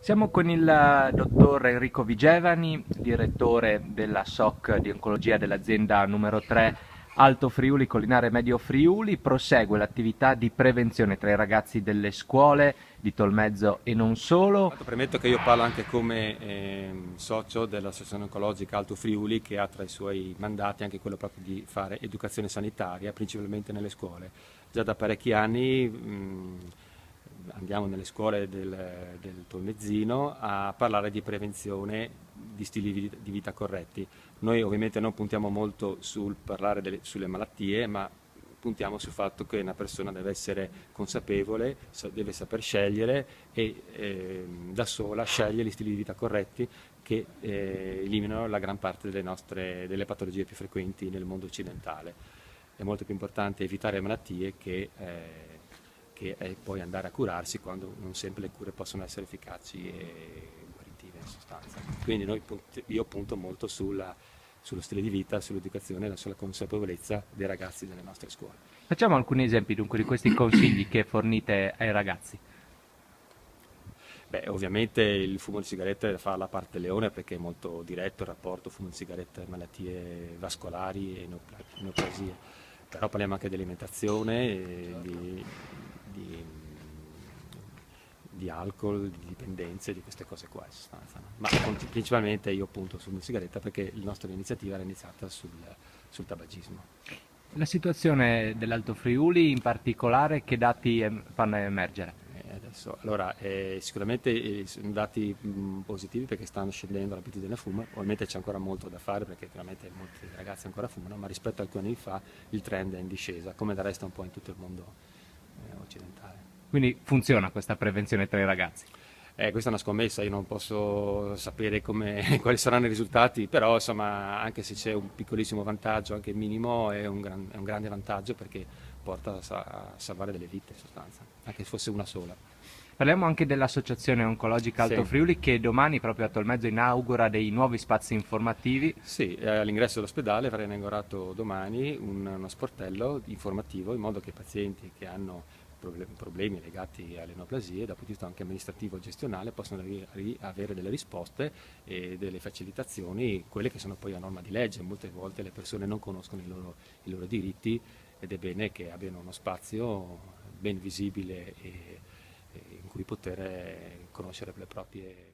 Siamo con il dottor Enrico Vigevani, direttore della SOC di oncologia dell'azienda numero 3 Alto Friuli Collinare Medio Friuli. Prosegue l'attività di prevenzione tra i ragazzi delle scuole di Tolmezzo e non solo. Tanto premetto che io parlo anche come socio dell'Associazione Oncologica Alto Friuli, che ha tra i suoi mandati anche quello proprio di fare educazione sanitaria, principalmente nelle scuole. Già da parecchi anni andiamo nelle scuole del Tolmezzino a parlare di prevenzione di stili di vita corretti. Noi ovviamente non puntiamo molto sul parlare sulle malattie, ma puntiamo sul fatto che una persona deve essere consapevole, deve saper scegliere e da sola sceglie gli stili di vita corretti che eliminano la gran parte delle patologie più frequenti nel mondo occidentale. È molto più importante evitare malattie che poi andare a curarsi quando non sempre le cure possono essere efficaci e guaritive in sostanza. Quindi io punto molto sullo stile di vita, sull'educazione e sulla consapevolezza dei ragazzi delle nostre scuole. Facciamo alcuni esempi dunque di questi consigli che fornite ai ragazzi. Beh, ovviamente il fumo di sigarette fa la parte leone perché è molto diretto il rapporto fumo di sigarette, malattie vascolari e neoplasie. Però parliamo anche di alimentazione, di, di alcol, di dipendenze, di queste cose qua in sostanza. No? Ma principalmente io punto sul fumo di sigaretta perché la nostra iniziativa era iniziata sul tabagismo. La situazione dell'Alto Friuli in particolare, che dati fanno emergere? Allora, sicuramente sono dati positivi perché stanno scendendo l'abitudine al fumo, ovviamente c'è ancora molto da fare perché veramente molti ragazzi ancora fumano, ma rispetto a alcuni anni fa il trend è in discesa, come del resto un po' in tutto il mondo occidentale. Quindi funziona questa prevenzione tra i ragazzi. Questa è una scommessa, io non posso sapere quali saranno i risultati, però insomma, anche se c'è un piccolissimo vantaggio, anche minimo, è un grande vantaggio perché porta a salvare delle vite in sostanza, anche se fosse una sola. Parliamo anche dell'Associazione Oncologica Alto Sì. Friuli che domani proprio a Tolmezzo inaugura dei nuovi spazi informativi. Sì, all'ingresso dell'ospedale verrà inaugurato domani uno sportello informativo in modo che i pazienti che hanno problemi legati alle neoplasie, dal punto di vista anche amministrativo e gestionale, possano avere delle risposte e delle facilitazioni, quelle che sono poi a norma di legge. Molte volte le persone non conoscono i loro diritti ed è bene che abbiano uno spazio ben visibile e in cui poter conoscere le proprie